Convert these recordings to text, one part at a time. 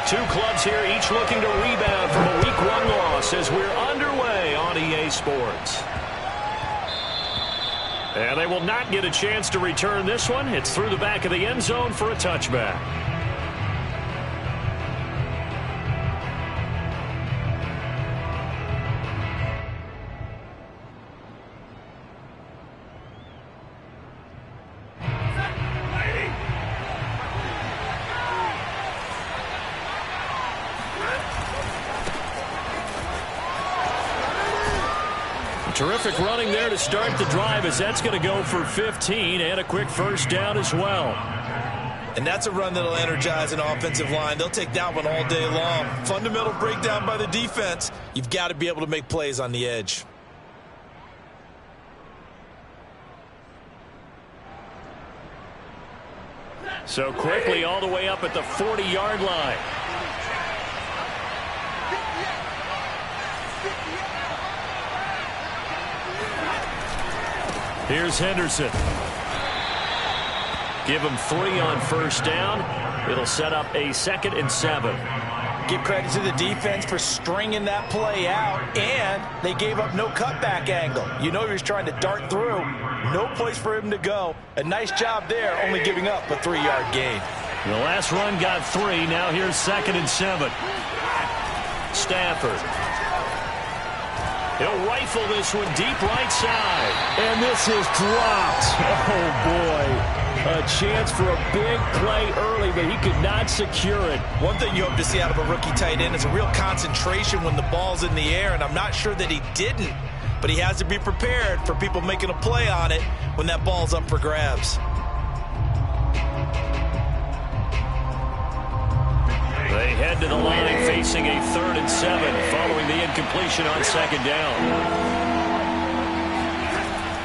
Two clubs here, each looking to rebound from a Week 1 loss as we're underway on EA Sports. And they will not get a chance to return this one. It's through the back of the end zone for a touchback. Terrific running there to start the drive as that's going to go for 15 and a quick first down as well. And that's a run that'll energize an offensive line. They'll take that one all day long. Fundamental breakdown by the defense. You've got to be able to make plays on the edge. So quickly all the way up at the 40-yard line. Here's Henderson. Give him 3 on first down. It'll set up a 2nd and 7. Give credit to the defense for stringing that play out, and they gave up no cutback angle. You know he was trying to dart through. No place for him to go. A nice job there, only giving up a 3-yard gain. The last run got 3. Now here's 2nd and 7. Stafford. He'll rifle this one deep right side. And this is dropped. Oh, boy. A chance for a big play early, but he could not secure it. One thing you hope to see out of a rookie tight end is a real concentration when the ball's in the air, and I'm not sure that he didn't. But he has to be prepared for people making a play on it when that ball's up for grabs. They head to the line facing a 3rd and 7 following the incompletion on 2nd down.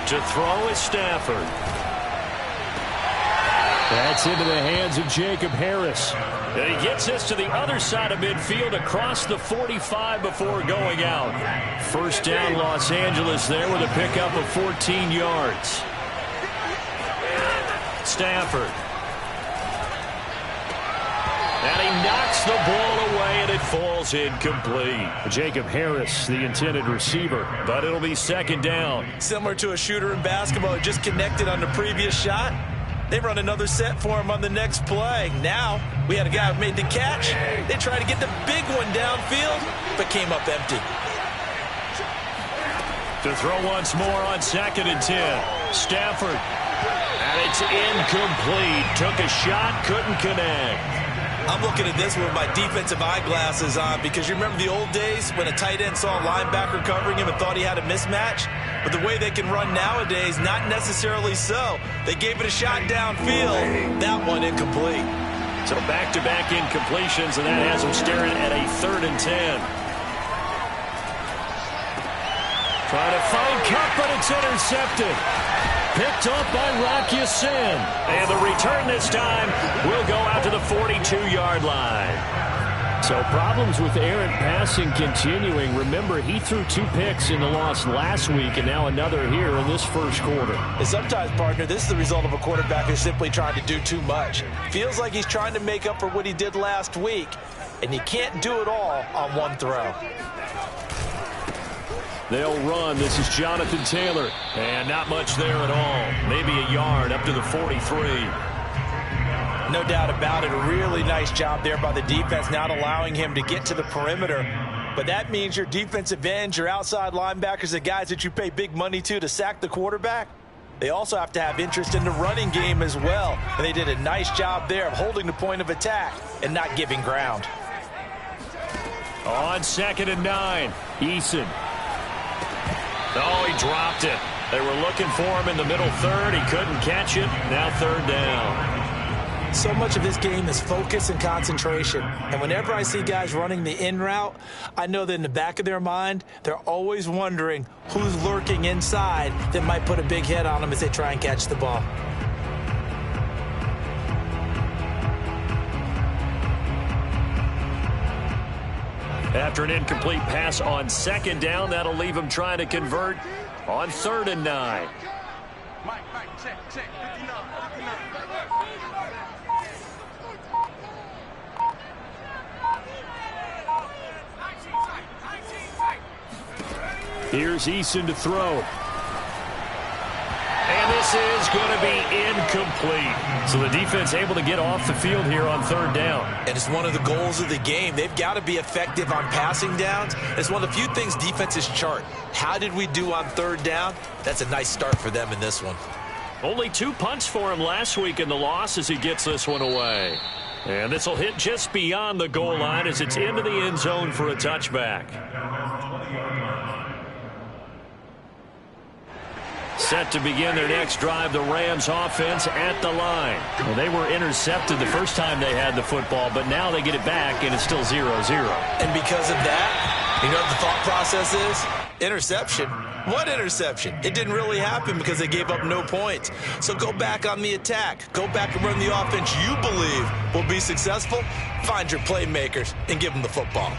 To throw is Stafford. That's into the hands of Jacob Harris. And he gets this to the other side of midfield across the 45 before going out. First down Los Angeles there with a pickup of 14 yards. Stafford. And he knocks the ball away, and it falls incomplete. Jacob Harris, the intended receiver. But it'll be 2nd down. Similar to a shooter in basketball who just connected on the previous shot. They run another set for him on the next play. Now, we had a guy who made the catch. They tried to get the big one downfield, but came up empty. To throw once more on 2nd and 10. Stafford. And it's incomplete. Took a shot, couldn't connect. I'm looking at this with my defensive eyeglasses on because you remember the old days when a tight end saw a linebacker covering him and thought he had a mismatch? But the way they can run nowadays, not necessarily so. They gave it a shot downfield. That one incomplete. So back-to-back incompletions, and that has them staring at a 3rd and 10. Trying to find Kupp, but it's intercepted. Picked up by Rock Ya-Sin. And the return this time will go out to the 42-yard line. So problems with errant passing continuing. Remember, he threw 2 picks in the loss last week, and now another here in this first quarter. And sometimes, partner, this is the result of a quarterback who's simply trying to do too much. Feels like he's trying to make up for what he did last week, and you can't do it all on one throw. They'll run. This is Jonathan Taylor. And not much there at all. Maybe a yard up to the 43. No doubt about it. A really nice job there by the defense, not allowing him to get to the perimeter. But that means your defensive ends, your outside linebackers, the guys that you pay big money to sack the quarterback, they also have to have interest in the running game as well. And they did a nice job there of holding the point of attack and not giving ground. On 2nd and 9, Eason. Oh, he dropped it. They were looking for him in the middle 3rd. He couldn't catch it. Now 3rd down. So much of this game is focus and concentration. And whenever I see guys running the in route, I know that in the back of their mind, they're always wondering who's lurking inside that might put a big hit on them as they try and catch the ball. After an incomplete pass on 2nd down, that'll leave him trying to convert on 3rd and 9. Mike, check, 59. Here's Eason to throw. And this is going to be incomplete. So the defense able to get off the field here on third down. And it's one of the goals of the game. They've got to be effective on passing downs. It's one of the few things defenses chart. How did we do on third down? That's a nice start for them in this one. Only 2 punts for him last week in the loss as he gets this one away. And this will hit just beyond the goal line as it's into the end zone for a touchback. Set to begin their next drive, the Rams offense at the line. Well, they were intercepted the first time they had the football, but now they get it back, and it's still 0-0. And because of that, you know what the thought process is? Interception. What interception? It didn't really happen because they gave up no points. So go back on the attack. Go back and run the offense you believe will be successful. Find your playmakers and give them the football.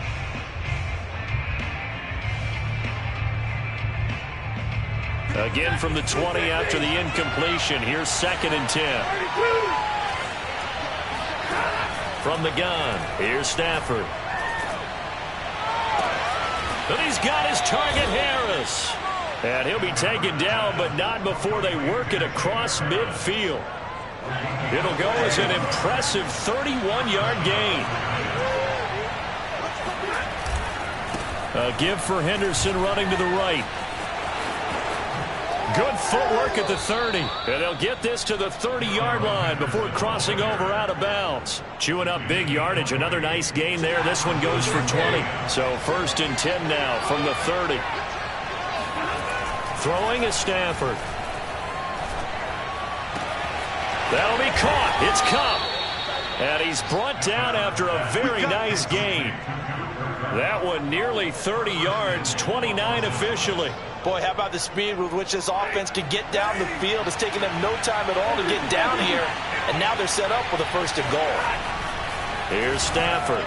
Again from the 20 after the incompletion. Here's 2nd and 10. From the gun, here's Stafford. And he's got his target, Harris. And he'll be taken down, but not before they work it across midfield. It'll go as an impressive 31-yard gain. A give for Henderson running to the right. Good footwork at the 30. And they'll get this to the 30-yard line before crossing over out of bounds. Chewing up big yardage. Another nice gain there. This one goes for 20. So 1st and 10 now from the 30. Throwing is Stafford. That'll be caught. It's Kupp. And he's brought down after a very nice gain. That one nearly 30 yards, 29 officially. Boy, how about the speed with which this offense can get down the field? It's taken them no time at all to get down here. And now they're set up with a 1st and goal. Here's Stafford.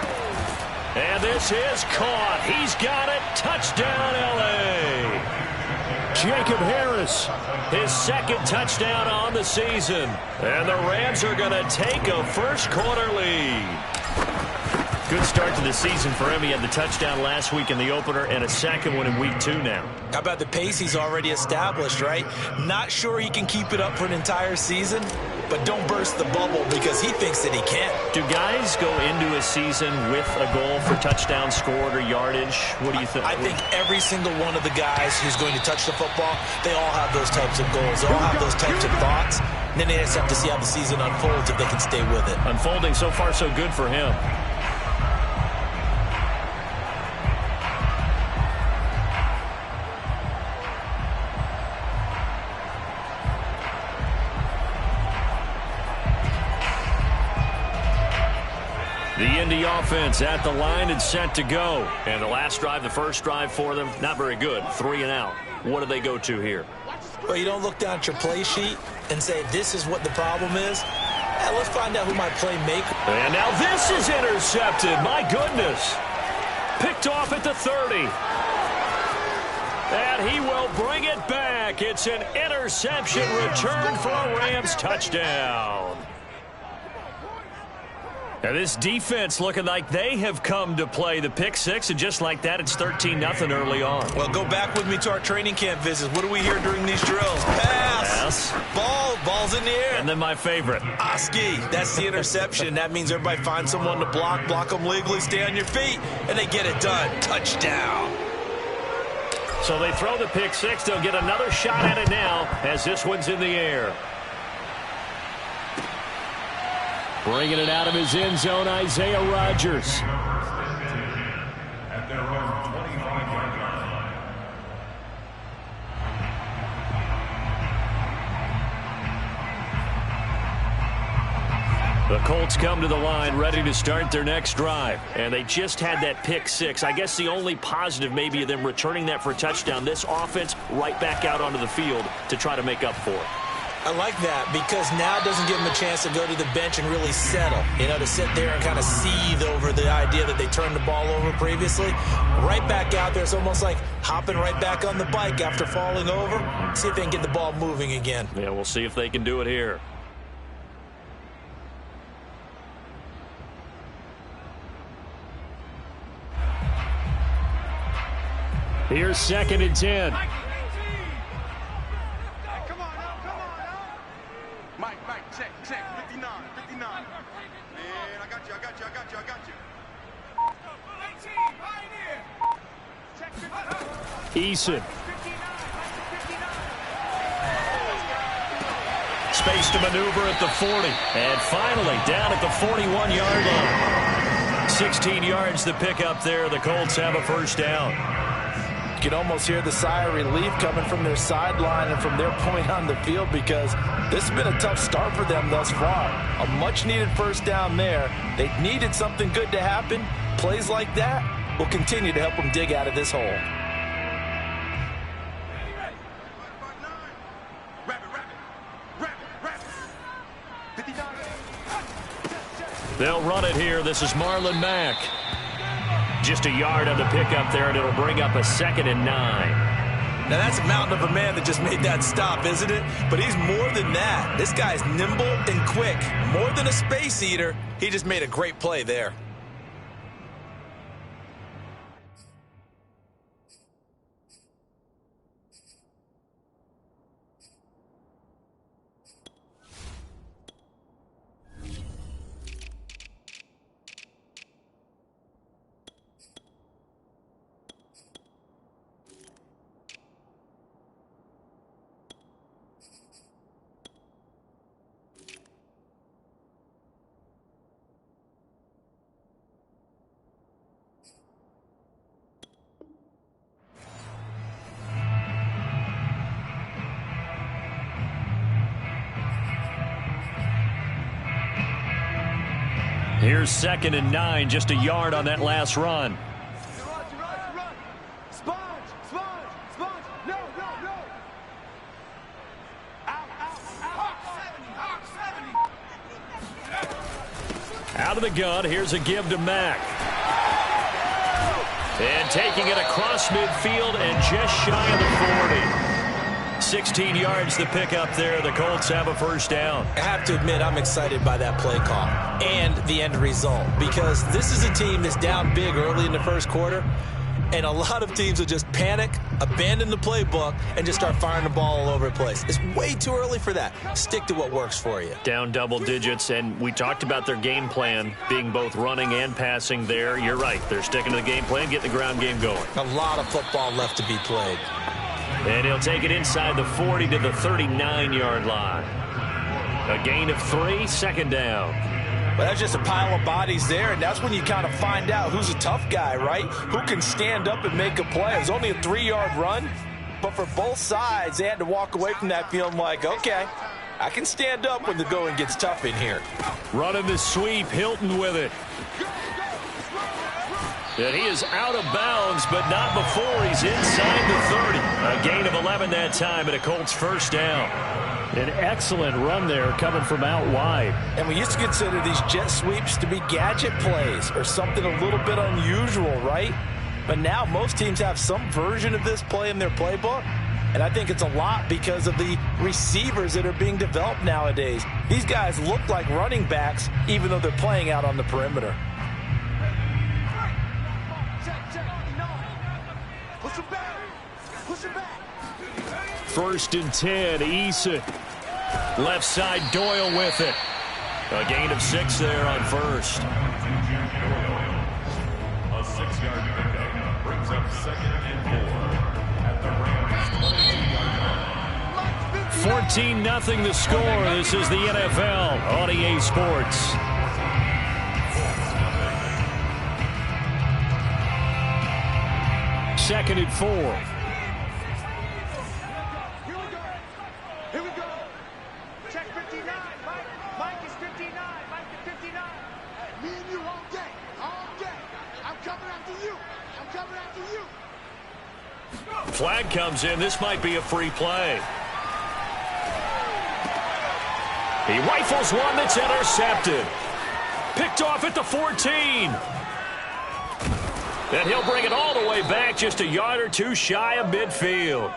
And this is caught. He's got it. Touchdown, L.A. Jacob Harris, his 2nd touchdown on the season. And the Rams are going to take a first-quarter lead. Good start to the season for him. He had the touchdown last week in the opener and a 2nd one in week 2 now. How about the pace he's already established, right? Not sure he can keep it up for an entire season, but don't burst the bubble because he thinks that he can. Do guys go into a season with a goal for touchdown scored or yardage? What do you think? I think every single one of the guys who's going to touch the football, they all have those types of goals. They all have those types of thoughts. And then they just have to see how the season unfolds if they can stay with it. Unfolding so far so good for him. The Indy offense at the line and set to go. And the last drive, the first drive for them, not very good. 3 and out. What do they go to here? Well, you don't look down at your play sheet and say, this is what the problem is. Let's find out who my playmaker. And now this is intercepted. My goodness. Picked off at the 30. And he will bring it back. It's an interception return for a Rams touchdown. Now this defense looking like they have come to play. The pick 6, and just like that, it's 13-0 early on. Well, go back with me to our training camp visits. What do we hear during these drills? Pass. Ball's in the air. And then my favorite. Oski. That's the interception. That means everybody finds someone to block them legally, stay on your feet, and they get it done. Touchdown. So they throw the pick 6. They'll get another shot at it now as this one's in the air. Bringing it out of his end zone, Isaiah Rodgers. The Colts come to the line ready to start their next drive. And they just had that pick 6. I guess the only positive maybe of them returning that for a touchdown. This offense right back out onto the field to try to make up for it. I like that because now it doesn't give them a chance to go to the bench and really settle. You know, to sit there and kind of seethe over the idea that they turned the ball over previously. Right back out there. It's almost like hopping right back on the bike after falling over. See if they can get the ball moving again. Yeah, we'll see if they can do it here. Here's 2nd and 10. Come on now. Mike, check. 59. Man, I got you. Eason. Space to maneuver at the 40. And finally down at the 41-yard line. 16 yards to pick up there. The Colts have a first down. You can almost hear the sigh of relief coming from their sideline and from their point on the field, because this has been a tough start for them thus far. A much-needed first down there. They needed something good to happen. Plays like that will continue to help them dig out of this hole. They'll run it here. This is Marlon Mack. Just a yard on the pickup there, and it'll bring up a 2nd and 9. Now, that's a mountain of a man that just made that stop, isn't it? But he's more than that. This guy's nimble and quick. More than a space eater, he just made a great play there. Here's 2nd and 9, just a yard on that last run. Run. Sponge. No. Out. Hawk 70. Out of the gun, here's a give to Mack. And taking it across midfield and just shy of the 40. 16 yards to pick up there. The Colts have a first down. I have to admit, I'm excited by that play call and the end result, because this is a team that's down big early in the first quarter, and a lot of teams will just panic, abandon the playbook, and just start firing the ball all over the place. It's way too early for that. Stick to what works for you. Down double digits, and we talked about their game plan being both running and passing there. You're right. They're sticking to the game plan, getting the ground game going. A lot of football left to be played. And he'll take it inside the 40 to the 39-yard line. A gain of 3, 2nd down. But that's just a pile of bodies there, and that's when you kind of find out who's a tough guy, right? Who can stand up and make a play. It was only a 3-yard run, but for both sides, they had to walk away from that feeling like, okay, I can stand up when the going gets tough in here. Running the sweep, Hilton with it. And he is out of bounds, but not before he's inside the 30. A gain of 11 that time, and a Colts first down. An excellent run there coming from out wide. And we used to consider these jet sweeps to be gadget plays or something a little bit unusual, right? But now most teams have some version of this play in their playbook. And I think it's a lot because of the receivers that are being developed nowadays. These guys look like running backs, even though they're playing out on the perimeter. First and 10, Eason. Left side, Doyle with it. A gain of 6 there on first. A 6-yard pickup brings up 2nd and 4 at the Rams' 14-0 the score. This is the NFL on EA Sports. Second and 4. Flag comes in. This might be a free play. He rifles one that's intercepted. Picked off at the 14. And he'll bring it all the way back, just a yard or two shy of midfield.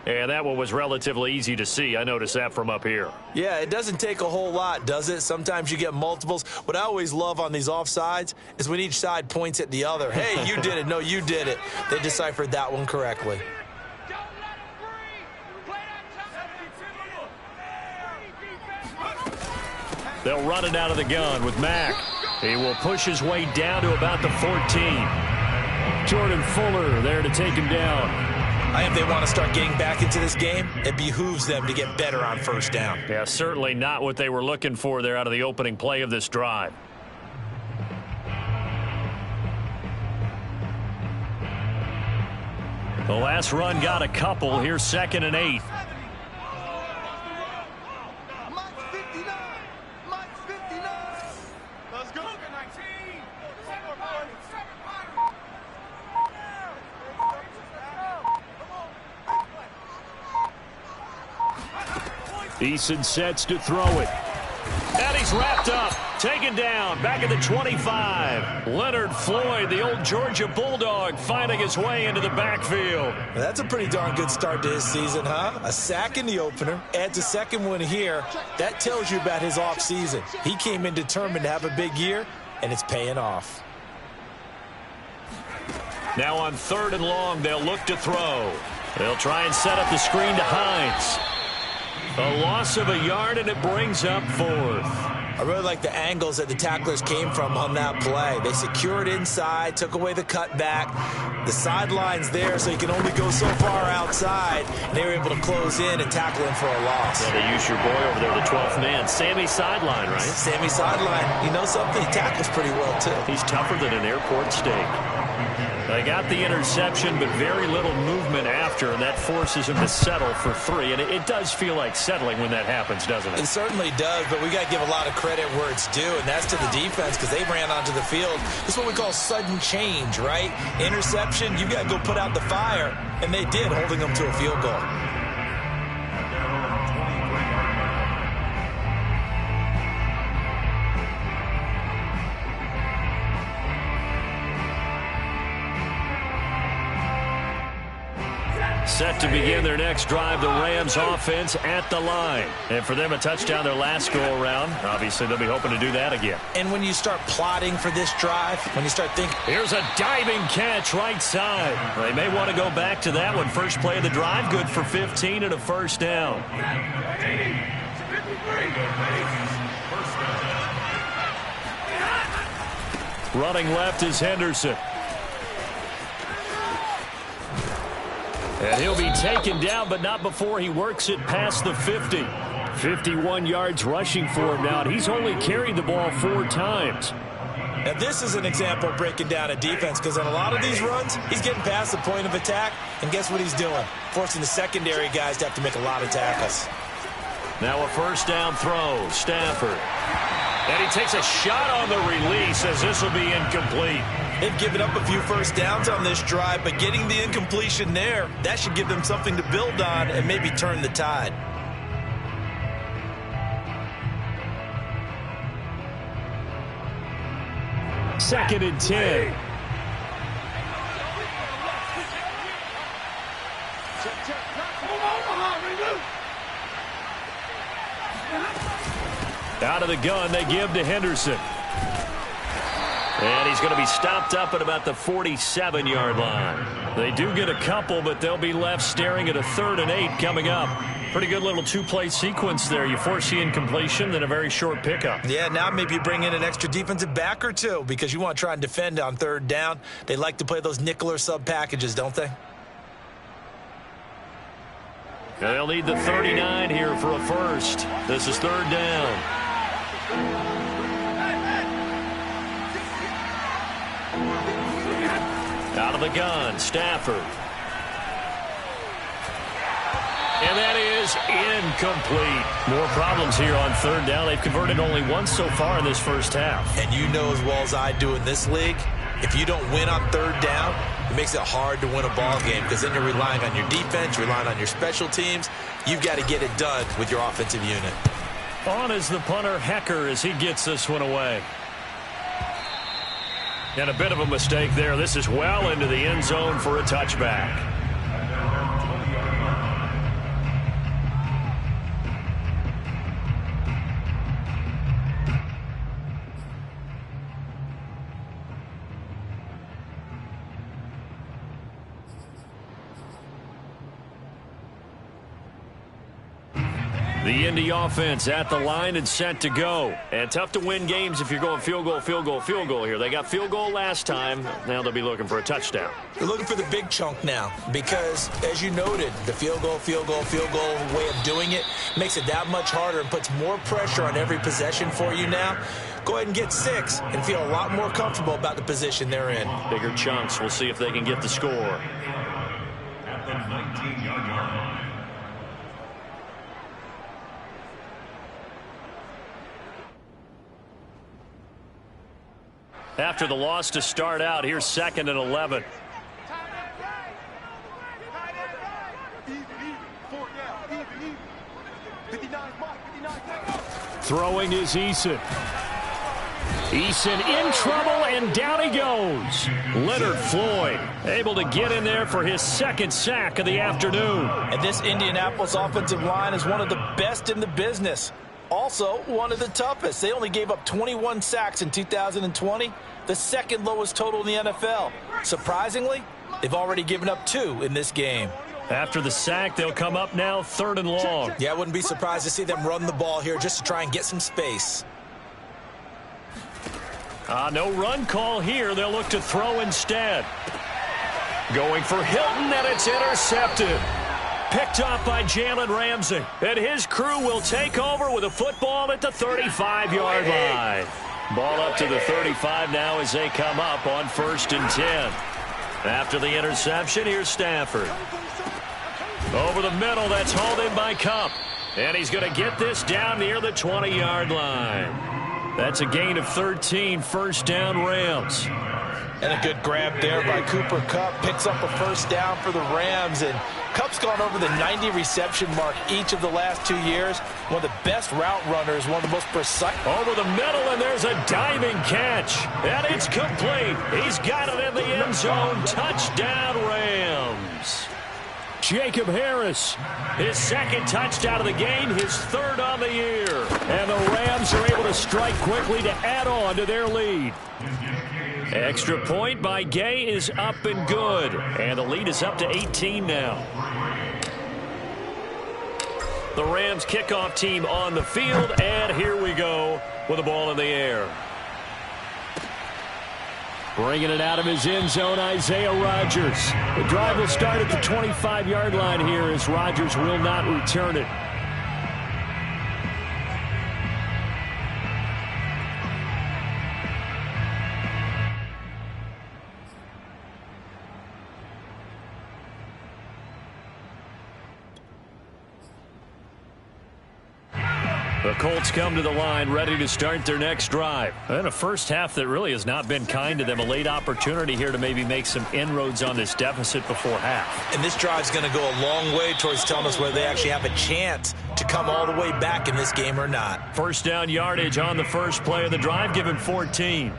And that one was relatively easy to see. I noticed that from up here. Yeah, it doesn't take a whole lot, does it? Sometimes you get multiples. What I always love on these offsides is when each side points at the other. Hey, you did it. No, you did it. They deciphered that one correctly. They'll run it out of the gun with Mack. He will push his way down to about the 14. Jordan Fuller there to take him down. I think if they want to start getting back into this game, it behooves them to get better on first down. Yeah, certainly not what they were looking for there out of the opening play of this drive. The last run got a couple. Here's 2nd and 8. Let's go. 19. Eason sets to throw it. And he's wrapped up. Taken down. Back at the 25. Leonard Floyd, the old Georgia Bulldog, finding his way into the backfield. That's a pretty darn good start to his season, huh? A sack in the opener. Adds a second one here. That tells you about his offseason. He came in determined to have a big year, and it's paying off. Now on 3rd and long, they'll look to throw. They'll try and set up the screen to Hines. A loss of a yard, and it brings up 4th. I really like the angles that the tacklers came from on that play. They secured inside, took away the cutback. The sideline's there, so you can only go so far outside. And they were able to close in and tackle him for a loss. Yeah, they use your boy over there, the 12th man. Sammy Sideline, right? Sammy Sideline. You know something? He tackles pretty well, too. He's tougher than an airport steak. They got the interception, but very little movement after, and that forces him to settle for 3. And it does feel like settling when that happens, doesn't it? It certainly does, but we got to give a lot of credit where it's due, and that's to the defense because they ran onto the field. This is what we call sudden change, right? Interception, you got to go put out the fire, and they did, holding them to a field goal. Set to begin their next drive, the Rams offense at the line. And for them, a touchdown their last go-around. Obviously, they'll be hoping to do that again. And when you start plotting for this drive, when you start thinking... Here's a diving catch right side. They may want to go back to that one. First play of the drive, good for 15 and a first down. Running left is Henderson. And he'll be taken down, but not before he works it past the 50. 51 yards rushing for him now, and he's only carried the ball 4 times. Now, this is an example of breaking down a defense, because on a lot of these runs, he's getting past the point of attack, and guess what he's doing? Forcing the secondary guys to have to make a lot of tackles. Now a first down throw, Stafford. And he takes a shot on the release as this will be incomplete. They've given up a few first downs on this drive, but getting the incompletion there, that should give them something to build on and maybe turn the tide. Second and 10. Out of the gun, they give to Henderson. And he's going to be stopped up at about the 47-yard line. They do get a couple, but they'll be left staring at a 3rd and 8 coming up. Pretty good little 2-play sequence there. You force the incompletion, then a very short pickup. Yeah, now maybe you bring in an extra defensive back or two because you want to try and defend on 3rd down. They like to play those nickel or sub packages, don't they? They'll need the 39 here for a first. This is 3rd down. Out of the gun, Stafford. And that is incomplete. More problems here on 3rd down. They've converted only once so far in this first half. And you know as well as I do in this league, if you don't win on 3rd down, it makes it hard to win a ball game because then you're relying on your defense, relying on your special teams. You've got to get it done with your offensive unit. On is the punter, Hecker, as he gets this one away. And a bit of a mistake there. This is well into the end zone for a touchback. The Indy offense at the line and set to go. And tough to win games if you're going field goal, field goal, field goal here. They got field goal last time. Now they'll be looking for a touchdown. They're looking for the big chunk now because, as you noted, the field goal way of doing it makes it that much harder and puts more pressure on every possession for you now. Go ahead and get 6 and feel a lot more comfortable about the position they're in. Bigger chunks. We'll see if they can get the score. At the 19-yard line. After the loss to start out, here's 2nd and 11. Throwing is Eason. Eason in trouble, and down he goes. Leonard Floyd able to get in there for his 2nd sack of the afternoon. And this Indianapolis offensive line is one of the best in the business. Also, one of the toughest. They only gave up 21 sacks in 2020, the 2nd lowest total in the NFL. Surprisingly, they've already given up 2 in this game. After the sack, they'll come up now 3rd and long. Yeah, I wouldn't be surprised to see them run the ball here just to try and get some space. No run call here. They'll look to throw instead. Going for Hilton, and it's intercepted. Picked off by Jalen Ramsey. And his crew will take over with a football at the 35-yard line. Ball up to the 35 now as they come up on 1st and 10. After the interception, here's Stafford. Over the middle, that's hauled in by Kupp. And he's going to get this down near the 20-yard line. That's a gain of 13, 1st down Rams. And a good grab there by Cooper Kupp. Picks up a 1st down for the Rams. And Kupp's gone over the 90 reception mark each of the last 2 years. One of the best route runners, one of the most precise. Over the middle, and there's a diving catch. And it's complete. He's got it in the end zone. Touchdown, Rams. Jacob Harris, his 2nd touchdown of the game, his 3rd on the year. And the Rams are able to strike quickly to add on to their lead. Extra point by Gay is up and good. And the lead is up to 18 now. The Rams kickoff team on the field, and here we go with the ball in the air. Bringing it out of his end zone, Isaiah Rodgers. The drive will start at the 25-yard line here as Rodgers will not return it. The Colts come to the line ready to start their next drive. And a first half that really has not been kind to them. A late opportunity here to maybe make some inroads on this deficit before half. And this drive's going to go a long way towards telling us whether they actually have a chance to come all the way back in this game or not. 1st down yardage on the first play of the drive, given 14.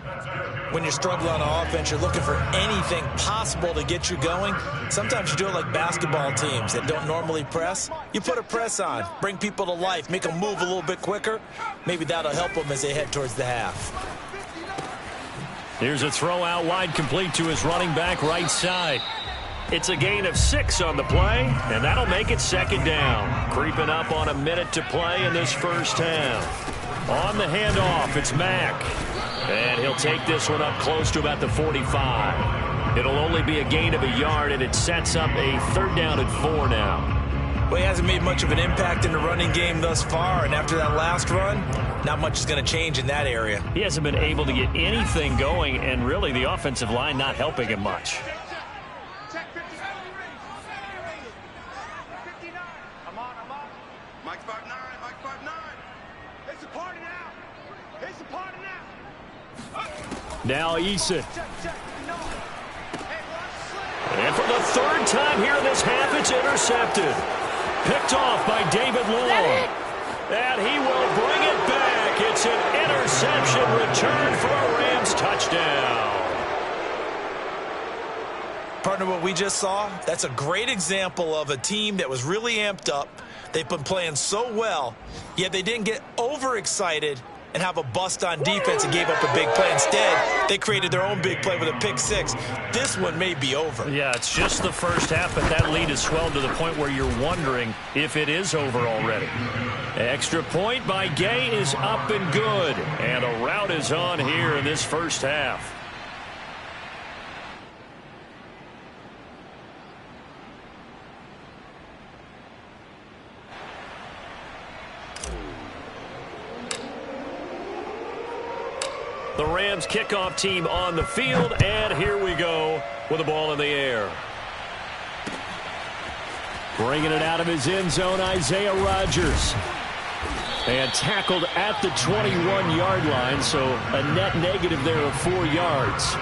When you're struggling on offense, you're looking for anything possible to get you going. Sometimes you do it like basketball teams that don't normally press. You put a press on, bring people to life, make them move a little bit quicker. Maybe that'll help them as they head towards the half. Here's a throw out wide, complete to his running back right side. It's a gain of 6 on the play, and that'll make it 2nd down. Creeping up on a minute to play in this first half. On the handoff, it's Mack. And he'll take this one up close to about the 45. It'll only be a gain of a yard, and it sets up a 3rd down and 4 now. Well, he hasn't made much of an impact in the running game thus far, and after that last run, not much is going to change in that area. He hasn't been able to get anything going, and really the offensive line not helping him much. Mike's 5'9", Mike's 5'9". It's a party now. It's a party now. Now Eason. And for the 3rd time here in this half, it's intercepted. Picked off by David Long. And he will bring it back. It's an interception return for a Rams touchdown. Partner, what we just saw, that's a great example of a team that was really amped up. They've been playing so well, yet they didn't get overexcited and have a bust on defense and gave up a big play. Instead, they created their own big play with a pick six. This one may be over. Yeah, it's just the first half, but that lead has swelled to the point where you're wondering if it is over already. Extra point by Gay is up and good. And a rout is on here in this first half. The Rams kickoff team on the field, and here we go with the ball in the air. Bringing it out of his end zone, Isaiah Rodgers. And tackled at the 21-yard line, so a net negative there of 4 yards.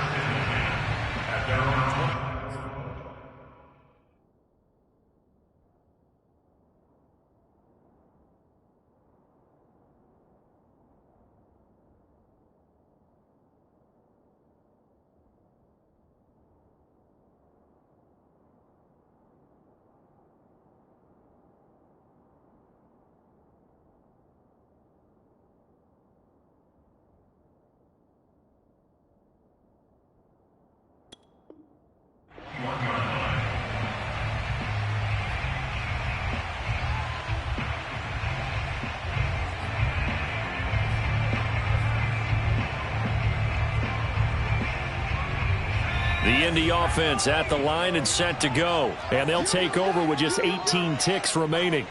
The Indy offense at the line and set to go. And they'll take over with just 18 ticks remaining.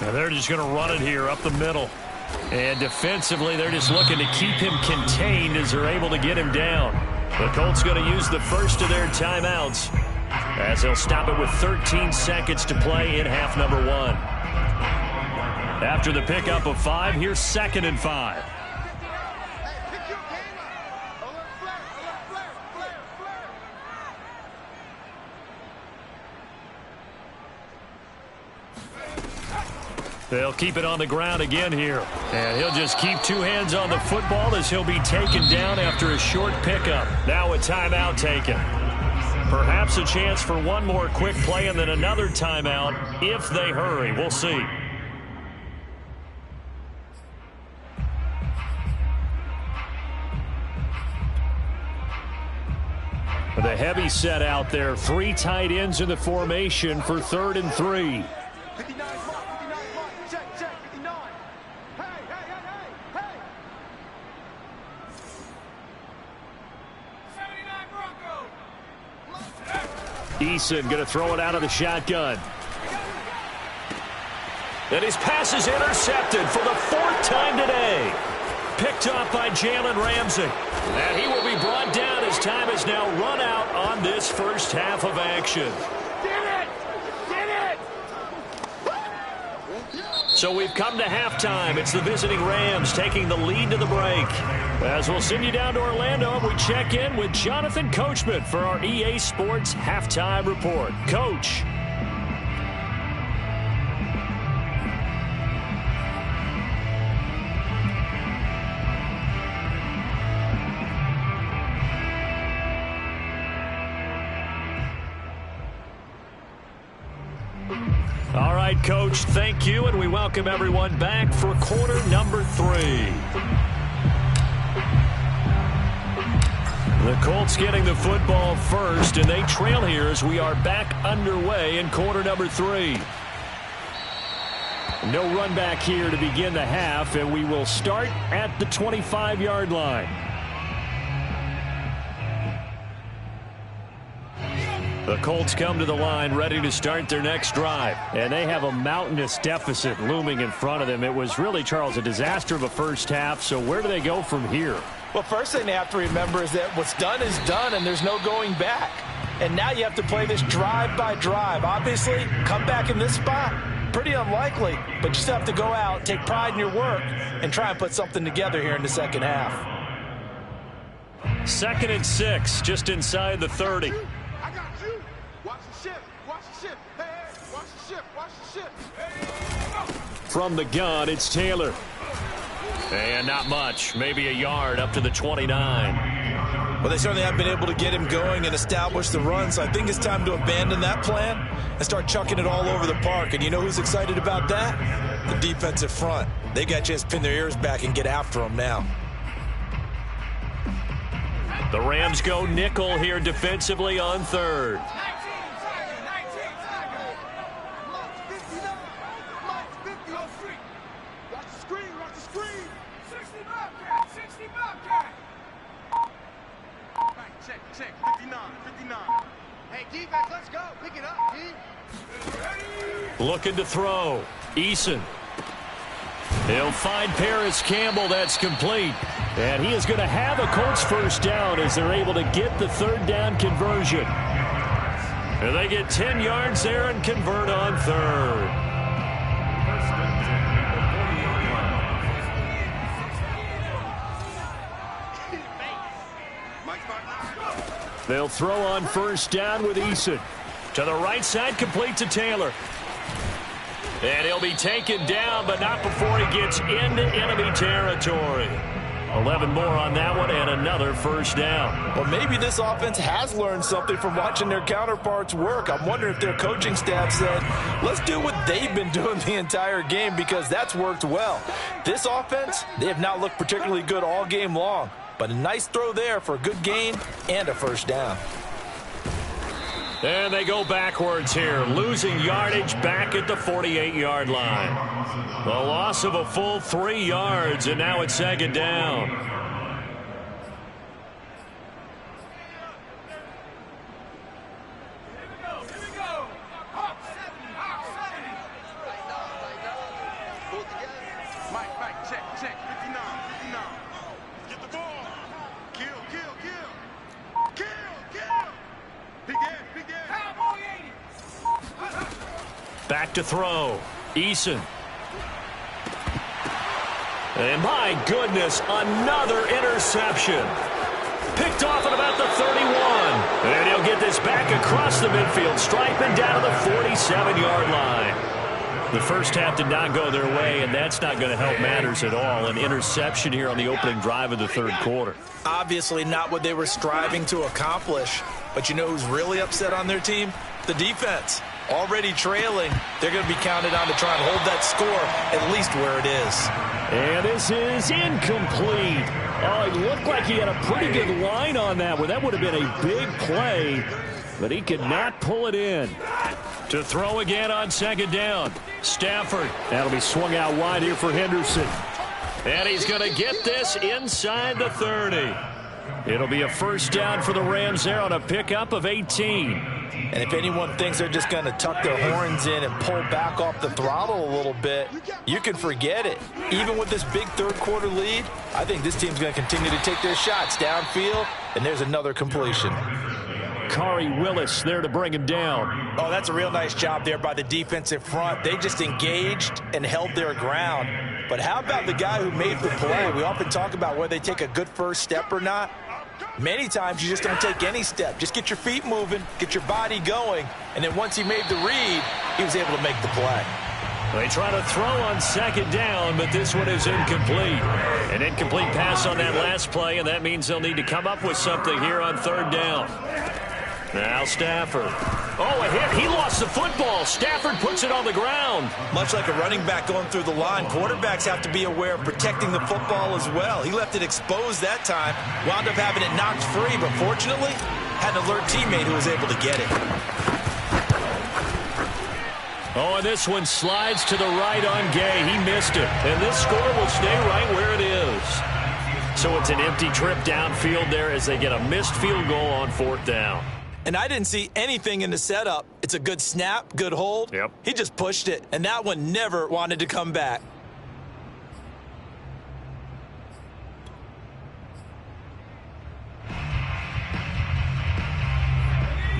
And they're just going to run it here up the middle. And defensively, they're just looking to keep him contained as they're able to get him down. The Colts going to use the first of their timeouts as they'll stop it with 13 seconds to play in half number 1. After the pickup of 5, here's 2nd and 5. They'll keep it on the ground again here. And he'll just keep 2 hands on the football as he'll be taken down after a short pickup. Now a timeout taken. Perhaps a chance for one more quick play and then another timeout if they hurry. We'll see. The heavy set out there. 3 tight ends in the formation for 3rd and 3. Eason going to throw it out of the shotgun. And his pass is intercepted for the 4th time today. Picked off by Jalen Ramsey. And he will be brought down as time has now run out on this first half of action. So we've come to halftime. It's the visiting Rams taking the lead to the break. As we'll send you down to Orlando, and we check in with Jonathan Coachman for our EA Sports Halftime Report. Coach. All right, Coach, thank you, and we welcome everyone back for quarter number 3. The Colts getting the football first, and they trail here as we are back underway in quarter number 3. No run back here to begin the half, and we will start at the 25-yard line. The Colts come to the line ready to start their next drive. And they have a mountainous deficit looming in front of them. It was really, Charles, a disaster of a first half. So where do they go from here? Well, first thing they have to remember is that what's done is done, and there's no going back. And now you have to play this drive by drive. Obviously, come back in this spot, pretty unlikely. But you still have to go out, take pride in your work, and try and put something together here in the second half. 2nd and 6, just inside the 30. From the gun, it's Taylor. And not much, maybe a yard up to the 29. Well, they certainly have been able to get him going and establish the run, so I think it's time to abandon that plan and start chucking it all over the park. And you know who's excited about that? The defensive front. They got to just pin their ears back and get after them now. The Rams go nickel here defensively on third. Check, 59. Hey, defense, let's go. Pick it up, D. Looking to throw. Eason. He'll find Paris Campbell. That's complete. And he is going to have a Colts first down as they're able to get the third down conversion. And they get 10 yards there and convert on third. They'll throw on first down with Eason. To the right side, complete to Taylor. And he'll be taken down, but not before he gets into enemy territory. 11 more on that one and another first down. Well, maybe this offense has learned something from watching their counterparts work. I'm wondering if their coaching staff said, let's do what they've been doing the entire game, because that's worked well. This offense, they have not looked particularly good all game long. But a nice throw there for a good gain and a first down. And they go backwards here, losing yardage back at the 48-yard line. The loss of a full 3 yards, and now it's second down. Back to throw. Eason. And my goodness, another interception. Picked off at about the 31. And he'll get this back across the midfield stripe and down to the 47-yard line. The first half did not go their way, and that's not going to help matters at all. An interception here on the opening drive of the third quarter. Obviously not what they were striving to accomplish. But you know who's really upset on their team? The defense. Already trailing, they're going to be counted on to try and hold that score at least where it is. And this is incomplete. Oh, it looked like he had a pretty good line on that one. That would have been a big play, but he could not pull it in. To throw again on second down. Stafford. That'll be swung out wide here for Henderson. And he's going to get this inside the 30. It'll be a first down for the Rams there on a pickup of 18. And if anyone thinks they're just going to tuck their horns in and pull back off the throttle a little bit, you can forget it. Even with this big third-quarter lead, I think this team's going to continue to take their shots downfield, and there's another completion. Khari Willis there to bring him down. Oh, that's a real nice job there by the defensive front. They just engaged and held their ground. But how about the guy who made the play? We often talk about whether they take a good first step or not. Many times you just don't take any step. Just get your feet moving, get your body going, and then once he made the read, he was able to make the play. They try to throw on second down, but this one is incomplete. An incomplete pass on that last play, and that means they'll need to come up with something here on third down. Now Stafford. Oh, a hit. He lost the football. Stafford puts it on the ground. Much like a running back going through the line, quarterbacks have to be aware of protecting the football as well. He left it exposed that time, wound up having it knocked free, but fortunately had an alert teammate who was able to get it. Oh, and this one slides to the right on Gay. He missed it. And this score will stay right where it is. So it's an empty trip downfield there as they get a missed field goal on fourth down. And I didn't see anything in the setup. It's a good snap, good hold. Yep. He just pushed it, and that one never wanted to come back.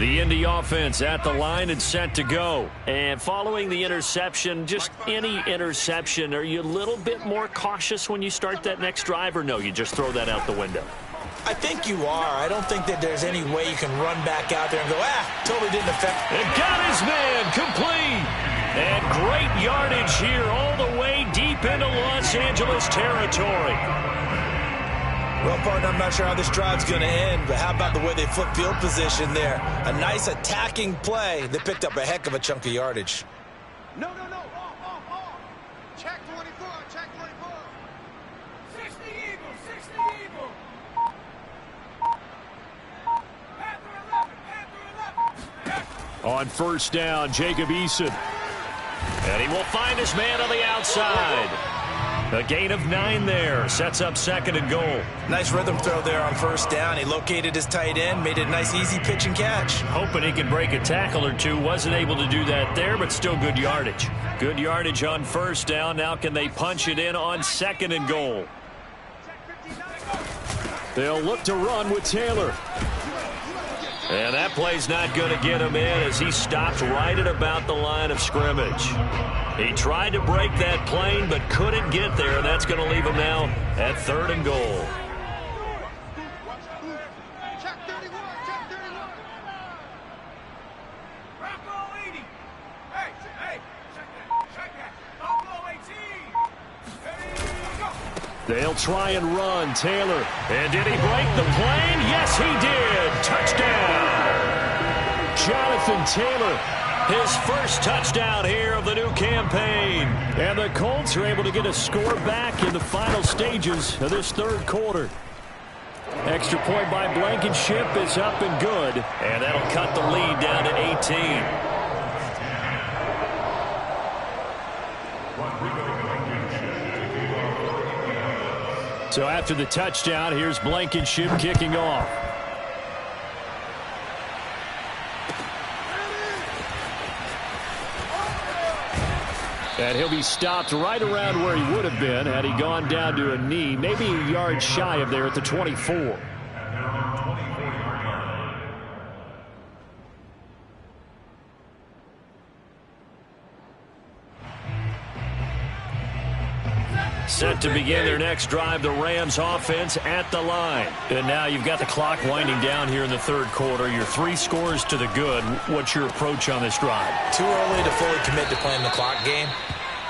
The Indy offense at the line and set to go. And following the interception, just any interception, are you a little bit more cautious when you start that next drive, or no, you just throw that out the window? I think you are. I don't think that there's any way you can run back out there and go, totally didn't affect. And got his man complete. And great yardage here all the way deep into Los Angeles territory. Well, partner, I'm not sure how this drive's going to end, but how about the way they flip field position there? A nice attacking play that picked up a heck of a chunk of yardage. No. Off. Check 24. Check 24. 60 Eagle. 60 Eagle. Panther 11. On first down, Jacob Eason. And he will find his man on the outside. A gain of 9 there. Sets up 2nd and goal. Nice rhythm throw there on first down. He located his tight end, made it a nice, easy pitch and catch. Hoping he can break a tackle or two. Wasn't able to do that there, but still good yardage. Good yardage on first down. Now can they punch it in on 2nd and goal? They'll look to run with Taylor. And that play's not going to get him in as he stopped right at about the line of scrimmage. He tried to break that plane but couldn't get there. That's going to leave him now at 3rd and goal. Check 31. Check 31. Bravo 80. Hey. Check that. Bravo 18. They'll try and run. Taylor. And did he break the plane? Yes, he did. Touchdown. Jonathan Taylor. His first touchdown here of the new campaign. And the Colts are able to get a score back in the final stages of this 3rd quarter. Extra point by Blankenship is up and good. And that'll cut the lead down to 18. So after the touchdown, here's Blankenship kicking off. And he'll be stopped right around where he would have been had he gone down to a knee, maybe a yard shy of there at the 24. Set to begin their next drive, the Rams offense at the line. And now you've got the clock winding down here in the 3rd quarter. You're 3 scores to the good. What's your approach on this drive? Too early to fully commit to playing the clock game.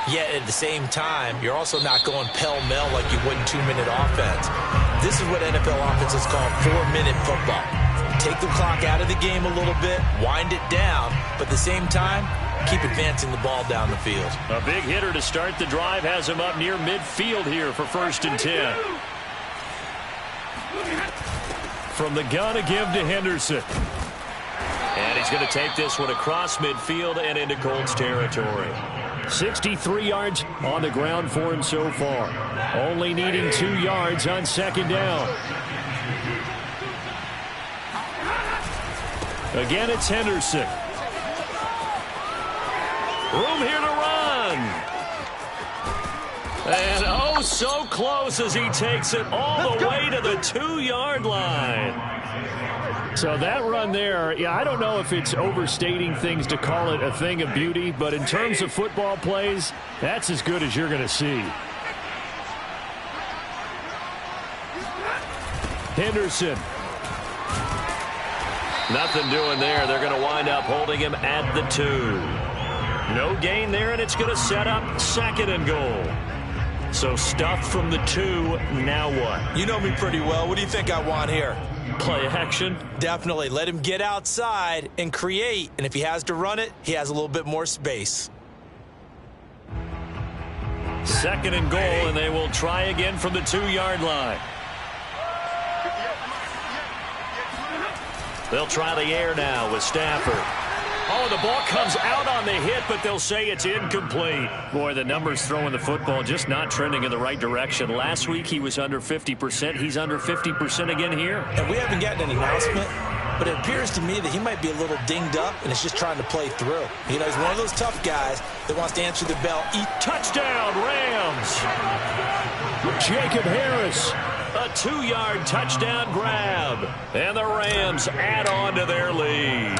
Yet at the same time, you're also not going pell-mell like you would in 2-minute offense. This is what NFL offenses call 4-minute football. Take the clock out of the game a little bit, wind it down, but at the same time, keep advancing the ball down the field. A big hitter to start the drive has him up near midfield here for 1st and 10. From the gun to give to Henderson. And he's going to take this one across midfield and into Colts territory. 63 yards on the ground for him so far. Only needing 2 yards on 2nd down. Again, it's Henderson. Room here to run. And oh, so close as he takes it all the way to the 2-yard line. So that run there, yeah, I don't know if it's overstating things to call it a thing of beauty, but in terms of football plays, that's as good as you're going to see. Henderson. Nothing doing there. They're going to wind up holding him at the 2. No gain there, and it's going to set up 2nd and goal. So stuffed from the 2, now what? You know me pretty well. What do you think I want here? Play action? Definitely. Let him get outside and create. And if he has to run it, he has a little bit more space. 2nd and goal, and they will try again from the 2-yard line. They'll try the air now with Stafford. Oh, the ball comes out on the hit, but they'll say it's incomplete. Boy, the numbers throwing the football just not trending in the right direction. Last week he was under 50%. He's under 50% again here. And we haven't gotten an announcement, but it appears to me that he might be a little dinged up and is just trying to play through. You know, he's one of those tough guys that wants to answer the bell. Touchdown, Rams! Jacob Harris. A 2-yard touchdown grab. And the Rams add on to their lead.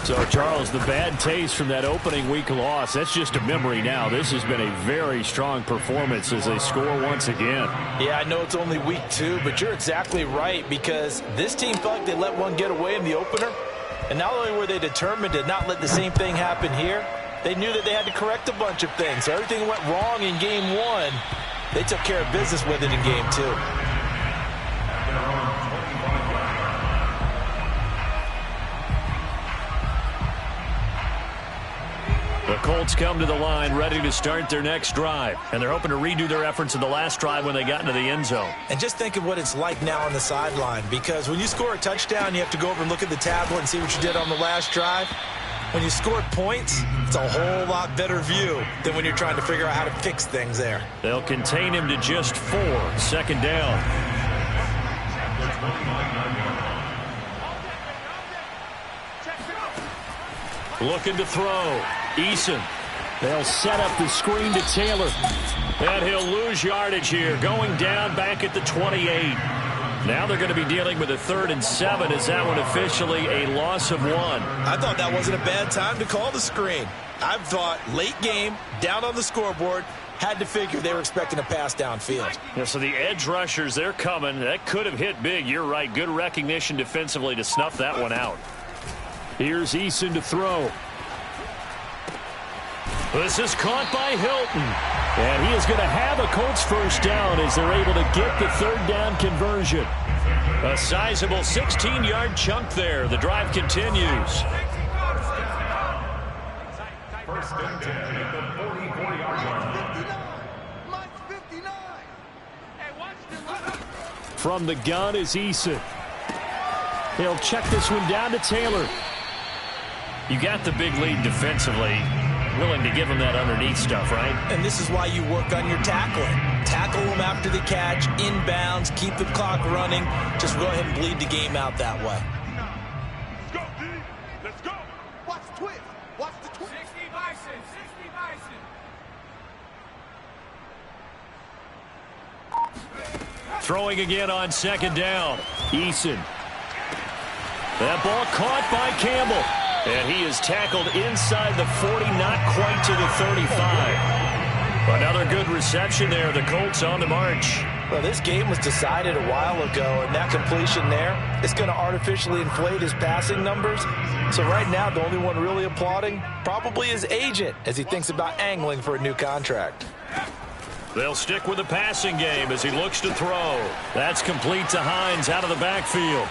So, Charles, the bad taste from that opening week loss, that's just a memory now. This has been a very strong performance as they score once again. Yeah, I know it's only week 2, but you're exactly right because this team felt like they let one get away in the opener. And not only were they determined to not let the same thing happen here, they knew that they had to correct a bunch of things. So everything went wrong in game 1. They took care of business with it in game 2. Colts come to the line ready to start their next drive. And they're hoping to redo their efforts in the last drive when they got into the end zone. And just think of what it's like now on the sideline, because when you score a touchdown, you have to go over and look at the tablet and see what you did on the last drive. When you scored points, it's a whole lot better view than when you're trying to figure out how to fix things there. They'll contain him to just 4. Second down. Looking to throw. Eason. They'll set up the screen to Taylor. And he'll lose yardage here. Going down back at the 28. Now they're going to be dealing with a 3rd and 7. Is that one officially a loss of 1? I thought that wasn't a bad time to call the screen. I thought late game, down on the scoreboard, had to figure they were expecting a pass downfield. Yeah, so the edge rushers, they're coming. That could have hit big. You're right. Good recognition defensively to snuff that one out. Here's Eason to throw. This is caught by Hilton. And he is going to have a Colts first down as they're able to get the 3rd down conversion. A sizable 16-yard chunk there. The drive continues. First and 10 at the 44-yard line. From the gun is Eason. He'll check this one down to Taylor. You got the big lead defensively. Willing to give him that underneath stuff, right? And this is why you work on your tackling. Tackle them after the catch, inbounds, keep the clock running. Just go ahead and bleed the game out that way. Let's go, D. Let's go. Watch the twist. Watch the twist. 60 Bison. 60 Bison. Throwing again on second down. Eason. That ball caught by Campbell. And he is tackled inside the 40, not quite to the 35. Another good reception there. The Colts on the march. Well, this game was decided a while ago, and that completion there is going to artificially inflate his passing numbers. So right now, the only one really applauding probably his agent as he thinks about angling for a new contract. They'll stick with the passing game as he looks to throw. That's complete to Hines out of the backfield.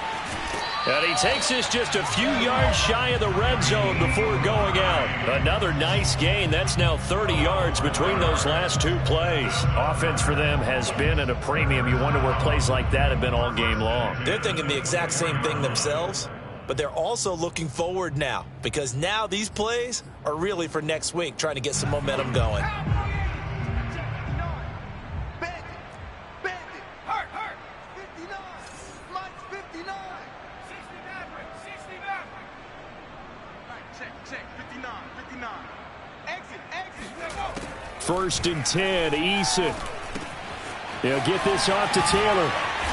And he takes this just a few yards shy of the red zone before going out. Another nice gain. That's now 30 yards between those last 2 plays. Offense for them has been at a premium. You wonder where plays like that have been all game long. They're thinking the exact same thing themselves, but they're also looking forward now, because now these plays are really for next week, trying to get some momentum going. First and 10, Eason. They'll get this off to Taylor.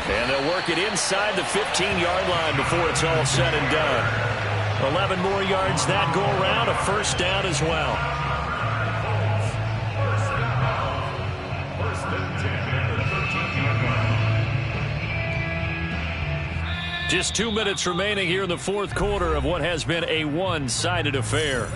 And they'll work it inside the 15-yard line before it's all said and done. 11 more yards that go around, a first down as well. First and 10 at the 13-yard line. Just 2 minutes remaining here in the 4th quarter of what has been a one-sided affair.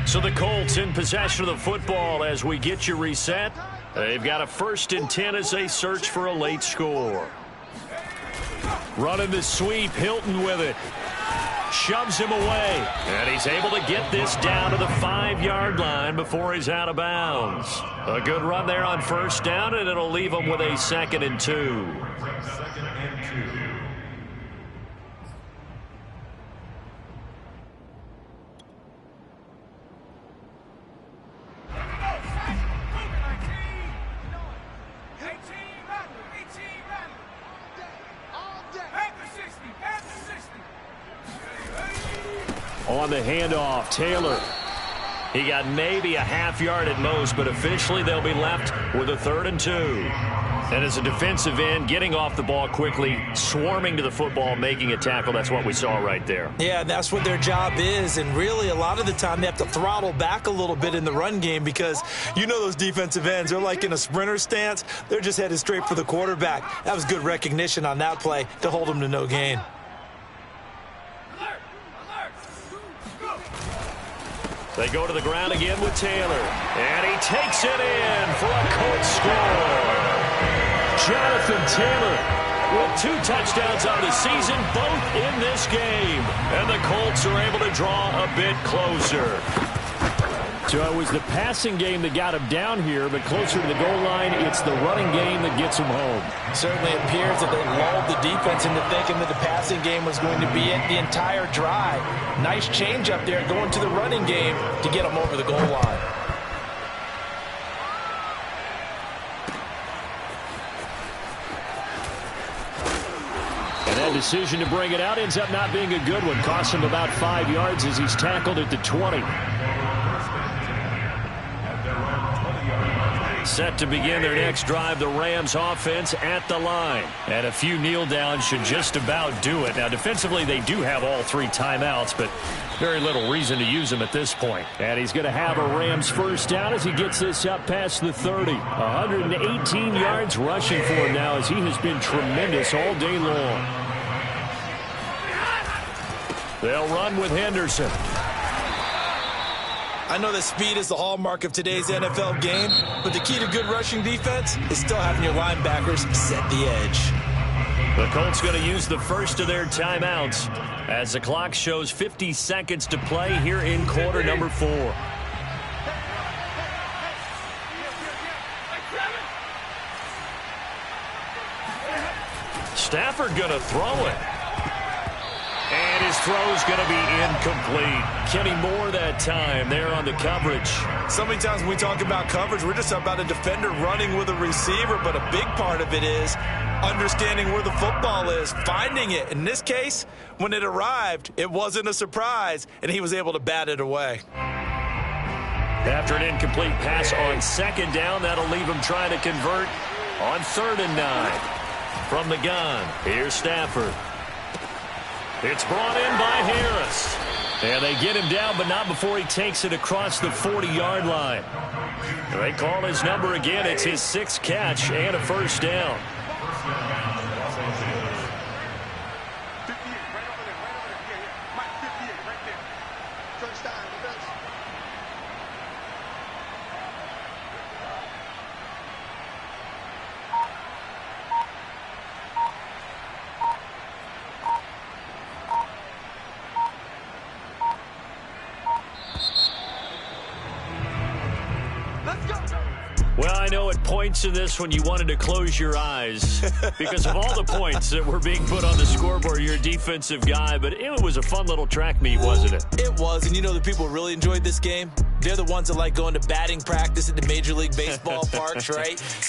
So the Colts in possession of the football as we get you reset. They've got a first and 10 as they search for a late score. Running the sweep, Hilton with it. Shoves him away. And he's able to get this down to the 5-yard line before he's out of bounds. A good run there on first down, and it'll leave him with a 2nd and 2. Second and 2. On the handoff, Taylor. He got maybe a half yard at most, but officially they'll be left with a 3rd and 2. And as a defensive end, getting off the ball quickly, swarming to the football, making a tackle, that's what we saw right there. Yeah, and that's what their job is. And really, a lot of the time, they have to throttle back a little bit in the run game because you know those defensive ends, they're like in a sprinter stance. They're just headed straight for the quarterback. That was good recognition on that play to hold them to no gain. They go to the ground again with Taylor. And he takes it in for a Colts score. Jonathan Taylor with 2 touchdowns on the season, both in this game. And the Colts are able to draw a bit closer. So it was the passing game that got him down here, but closer to the goal line, it's the running game that gets him home. Certainly appears that they lulled the defense into thinking that the passing game was going to be it the entire drive. Nice change up there going to the running game to get him over the goal line. And that decision to bring it out ends up not being a good one. Costs him about 5 yards as he's tackled at the 20. Set to begin their next drive, the Rams offense at the line. And a few kneel downs should just about do it. Now, defensively, they do have all 3 timeouts, but very little reason to use them at this point. And he's going to have a Rams first down as he gets this up past the 30. 118 yards rushing for him now as he has been tremendous all day long. They'll run with Henderson. I know that speed is the hallmark of today's NFL game, but the key to good rushing defense is still having your linebackers set the edge. The Colts going to use the first of their timeouts as the clock shows 50 seconds to play here in quarter number 4. Stafford going to throw it. And his throw's going to be incomplete. Kenny Moore that time there on the coverage. So many times when we talk about coverage, we're just about a defender running with a receiver, but a big part of it is understanding where the football is, finding it. In this case, when it arrived, it wasn't a surprise, and he was able to bat it away. After an incomplete pass on second down, that'll leave him trying to convert on 3rd and 9. From the gun, here's Stafford. It's brought in by Harris. And they get him down, but not before he takes it across the 40-yard line. They call his number again. It's his 6th catch and a first down. Well, I know at points in this when you wanted to close your eyes because of all the points that were being put on the scoreboard. You're a defensive guy, but it was a fun little track meet, wasn't it? It was, and you know the people who really enjoyed this game? They're the ones that like going to batting practice at the Major League Baseball parks, right? See